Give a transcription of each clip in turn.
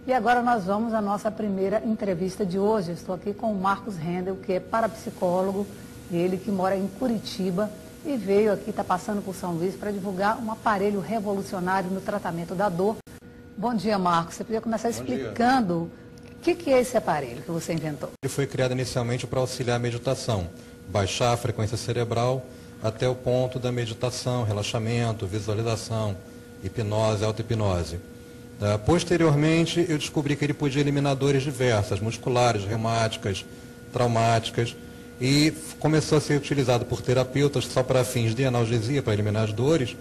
E agora nós vamos à nossa primeira entrevista de hoje. Estou aqui com o Marcos Rendel, que é parapsicólogo, ele que mora em Curitiba e veio aqui, está passando por São Luís, para divulgar um aparelho revolucionário no tratamento da dor. Bom dia, Marcos. Você podia começar explicando o que é esse aparelho que você inventou? Ele foi criado inicialmente para auxiliar a meditação, baixar a frequência cerebral até o ponto da meditação, relaxamento, visualização, hipnose, auto-hipnose. Posteriormente, eu descobri que ele podia eliminar dores diversas, musculares, reumáticas, traumáticas, e começou a ser utilizado por terapeutas só para fins de analgesia, para eliminar as dores,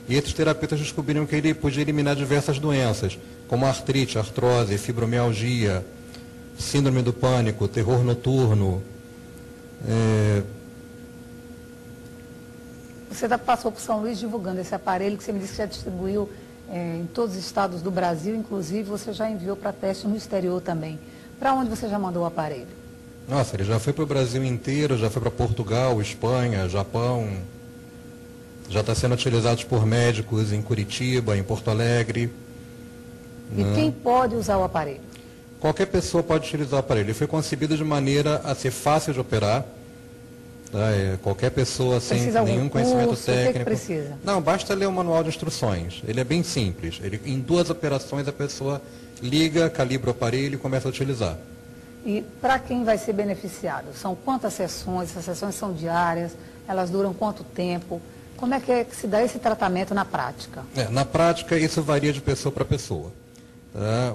e esses terapeutas descobriram que ele podia eliminar diversas doenças, como artrite, artrose, fibromialgia, síndrome do pânico, terror noturno. Você passou por São Luís divulgando esse aparelho que você me disse que já distribuiu em todos os estados do Brasil, inclusive você já enviou para teste no exterior também. Para onde você já mandou o aparelho? Nossa, ele já foi para o Brasil inteiro, já foi para Portugal, Espanha, Japão. Já está sendo utilizado por médicos em Curitiba, em Porto Alegre. E quem pode usar o aparelho? Qualquer pessoa pode utilizar o aparelho. Ele foi concebido de maneira a ser fácil de operar. Qualquer pessoa sem nenhum conhecimento técnico. O que precisa? Não, basta ler o manual de instruções. Ele é bem simples. Em 2 operações a pessoa liga, calibra o aparelho e começa a utilizar. E para quem vai ser beneficiado? São quantas sessões? Essas sessões são diárias? Elas duram quanto tempo? Como é que se dá esse tratamento na prática? Na prática, isso varia de pessoa para pessoa.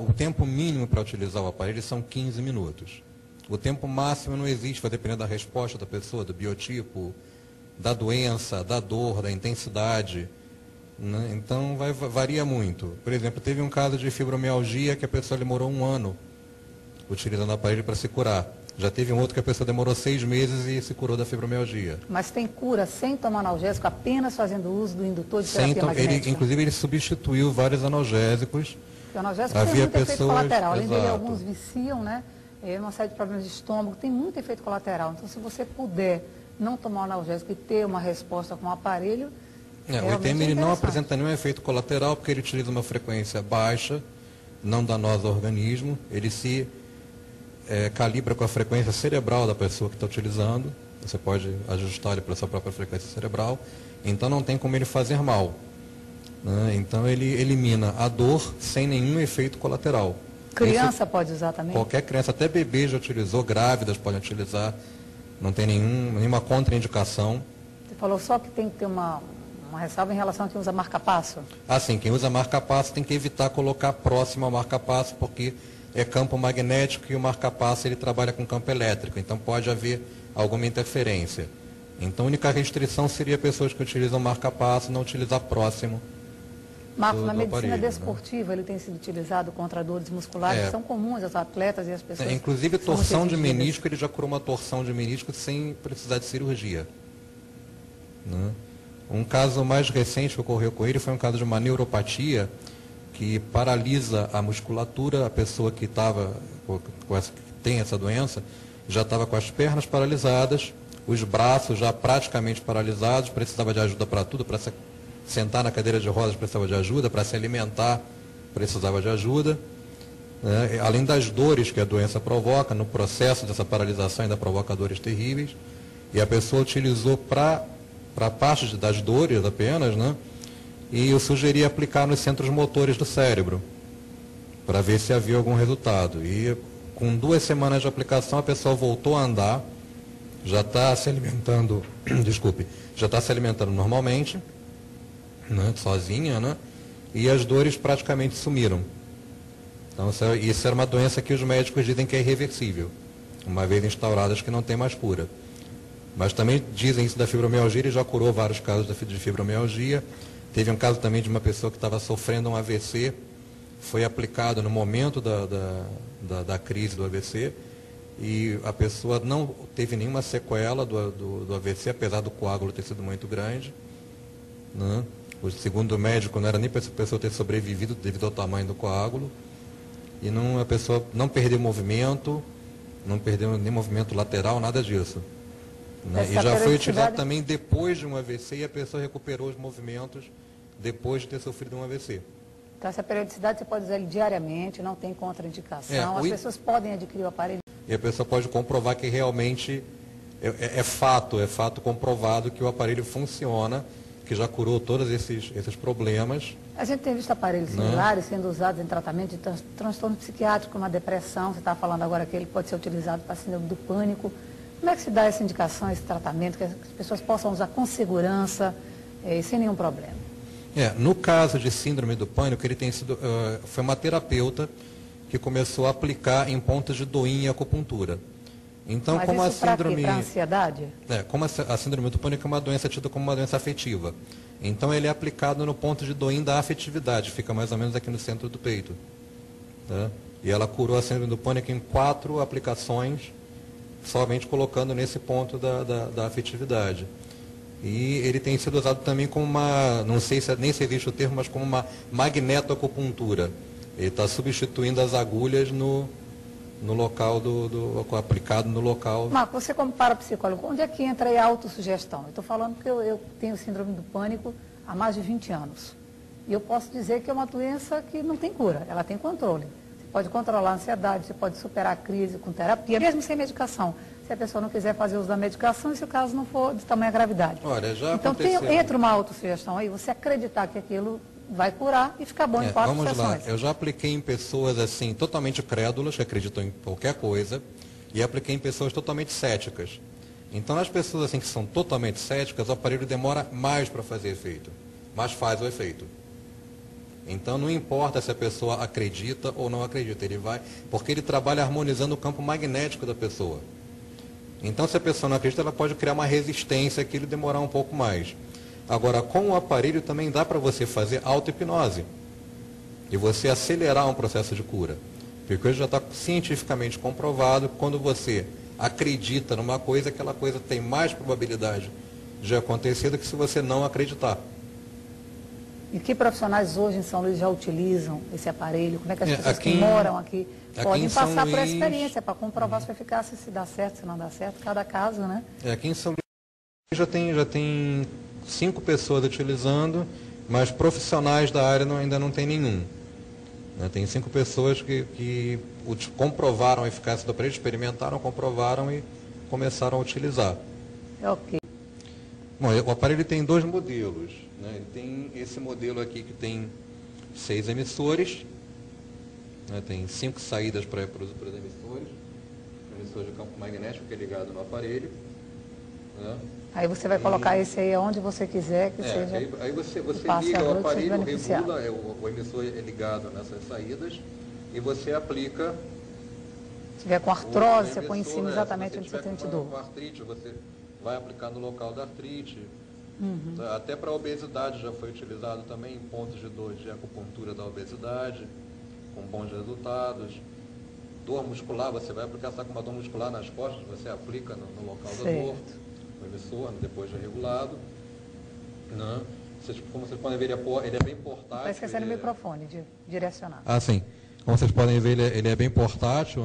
O tempo mínimo para utilizar o aparelho são 15 minutos. O tempo máximo não existe, vai depender da resposta da pessoa, do biotipo, da doença, da dor, da intensidade. Né? Então, varia muito. Por exemplo, teve um caso de fibromialgia que a pessoa demorou 1 ano utilizando o aparelho para se curar. Já teve um outro que a pessoa demorou 6 meses e se curou da fibromialgia. Mas tem cura sem tomar analgésico, apenas fazendo uso do indutor de terapia magnética? Inclusive, ele substituiu vários analgésicos. Porque o analgésico tem muito efeito colateral. Além dele, alguns viciam, né? Uma série de problemas de estômago, tem muito efeito colateral. Então, se você puder não tomar o analgésico e ter uma resposta com o aparelho, o ITM ele não apresenta nenhum efeito colateral, porque ele utiliza uma frequência baixa, não danosa ao organismo. Ele se calibra com a frequência cerebral da pessoa que está utilizando. Você pode ajustar ele para a sua própria frequência cerebral. Então, não tem como ele fazer mal. Né? Então, ele elimina a dor sem nenhum efeito colateral. Criança pode usar também? Qualquer criança, até bebê já utilizou, grávidas podem utilizar, não tem nenhuma contraindicação. Você falou só que tem que ter uma ressalva em relação a quem usa marca-passo? Sim, quem usa marca-passo tem que evitar colocar próximo ao marca-passo, porque é campo magnético e o marca-passo ele trabalha com campo elétrico, então pode haver alguma interferência. Então a única restrição seria pessoas que utilizam marca-passo não utilizar próximo. Marcos, na medicina desportiva, ele tem sido utilizado contra dores musculares que são comuns aos atletas e às pessoas. Inclusive, torção de menisco, ele já curou uma torção de menisco sem precisar de cirurgia. Né? Um caso mais recente que ocorreu com ele foi um caso de uma neuropatia que paralisa a musculatura. A pessoa que tem essa doença já estava com as pernas paralisadas, os braços já praticamente paralisados, precisava de ajuda para tudo, para sentar na cadeira de rodas precisava de ajuda, para se alimentar precisava de ajuda. Né? Além das dores que a doença provoca, no processo dessa paralisação ainda provoca dores terríveis. E a pessoa utilizou para a parte das dores apenas, né? E eu sugeri aplicar nos centros motores do cérebro, para ver se havia algum resultado. E com 2 semanas de aplicação a pessoa voltou a andar, já está se alimentando, já está se alimentando normalmente, né, sozinha, né, e as dores praticamente sumiram. Então, isso era uma doença que os médicos dizem que é irreversível, uma vez instauradas que não tem mais cura. Mas também dizem isso da fibromialgia, ele já curou vários casos de fibromialgia. Teve um caso também de uma pessoa que estava sofrendo um AVC, foi aplicado no momento da crise do AVC, e a pessoa não teve nenhuma sequela do AVC, apesar do coágulo ter sido muito grande. Né? Segundo o médico, não era nem para essa pessoa ter sobrevivido devido ao tamanho do coágulo. E a pessoa não perdeu movimento, não perdeu nem movimento lateral, nada disso. Né? E já foi utilizado também depois de um AVC, e a pessoa recuperou os movimentos depois de ter sofrido um AVC. Então, essa periodicidade você pode usar ele diariamente, não tem contraindicação, as pessoas podem adquirir o aparelho. E a pessoa pode comprovar que realmente é fato comprovado que o aparelho funciona, que já curou todos esses problemas. A gente tem visto aparelhos similares sendo usados em tratamento de transtorno psiquiátrico, como a depressão. Você está falando agora que ele pode ser utilizado para síndrome do pânico. Como é que se dá essa indicação, esse tratamento, que as pessoas possam usar com segurança e sem nenhum problema? No caso de síndrome do pânico, ele tem sido, foi uma terapeuta que começou a aplicar em pontos de dor e acupuntura. Então, mas como isso a síndrome, para ansiedade? Como a síndrome do pânico é uma doença tida como uma doença afetiva. Então, ele é aplicado no ponto de dor da afetividade, fica mais ou menos aqui no centro do peito. Tá? E ela curou a síndrome do pânico em 4 aplicações, somente colocando nesse ponto da afetividade. E ele tem sido usado também como uma, não sei se nem se existe o termo, mas como uma magnetoacupuntura. Ele está substituindo as agulhas no local aplicado no local. Marco, você como parapsicólogo, onde é que entra a autossugestão? Eu estou falando porque eu tenho síndrome do pânico há mais de 20 anos. E eu posso dizer que é uma doença que não tem cura, ela tem controle. Você pode controlar a ansiedade, você pode superar a crise com terapia, mesmo sem medicação. Se a pessoa não quiser fazer uso da medicação, e se o caso não for de tamanha gravidade. Olha, já então aconteceu. Entra uma autossugestão aí, você acreditar que aquilo vai curar e ficar bom em 4 vamos sessões. lá, eu já apliquei em pessoas assim, totalmente crédulas, que acreditam em qualquer coisa, e apliquei em pessoas totalmente céticas. Então, nas pessoas assim que são totalmente céticas, o aparelho demora mais para fazer efeito, mas faz o efeito. Então, não importa se a pessoa acredita ou não acredita, ele vai, porque ele trabalha harmonizando o campo magnético da pessoa. Então, se a pessoa não acredita, ela pode criar uma resistência que ele demorar um pouco mais. Agora, com o aparelho também dá para você fazer auto-hipnose e você acelerar um processo de cura. Porque hoje já está cientificamente comprovado que quando você acredita numa coisa, aquela coisa tem mais probabilidade de acontecer do que se você não acreditar. E que profissionais hoje em São Luís já utilizam esse aparelho? Como é que as pessoas que moram aqui podem passar por essa experiência para comprovar se vai ficar, se dá certo, se não dá certo, cada caso, né? Aqui em São Luís já tem 5 pessoas utilizando, mas profissionais da área ainda não tem nenhum. Tem 5 pessoas que comprovaram a eficácia do aparelho, experimentaram, comprovaram e começaram a utilizar. Ok. Bom, o aparelho tem 2 modelos. Ele tem esse modelo aqui que tem 6 emissores, tem 5 saídas para os emissores. O emissor de campo magnético que é ligado no aparelho. Aí você vai colocar esse aí onde você quiser que seja. Aí você liga o aparelho, regula, o emissor é ligado nessas saídas e você aplica. Se tiver com artrose, você põe em cima exatamente onde você sente dor. Com artrite, você vai aplicar no local da artrite. Até para a obesidade já foi utilizado também em pontos de dor de acupuntura da obesidade, com bons resultados. Dor muscular, você vai aplicar, está com uma dor muscular nas costas, você aplica no local da dor. O emissor, depois já regulado. Como vocês podem ver, ele é bem portátil. Está esquecendo o microfone direcionado. Sim. Como vocês podem ver, ele é bem portátil.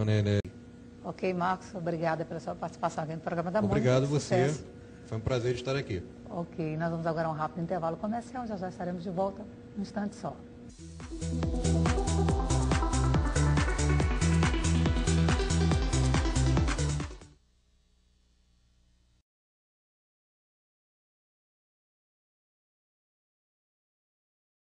Ok, Marcos, obrigada pela sua participação aqui no programa da Mônica. Obrigado você. Foi um prazer estar aqui. Ok, nós vamos agora a um rápido intervalo comercial, já estaremos de volta um instante só.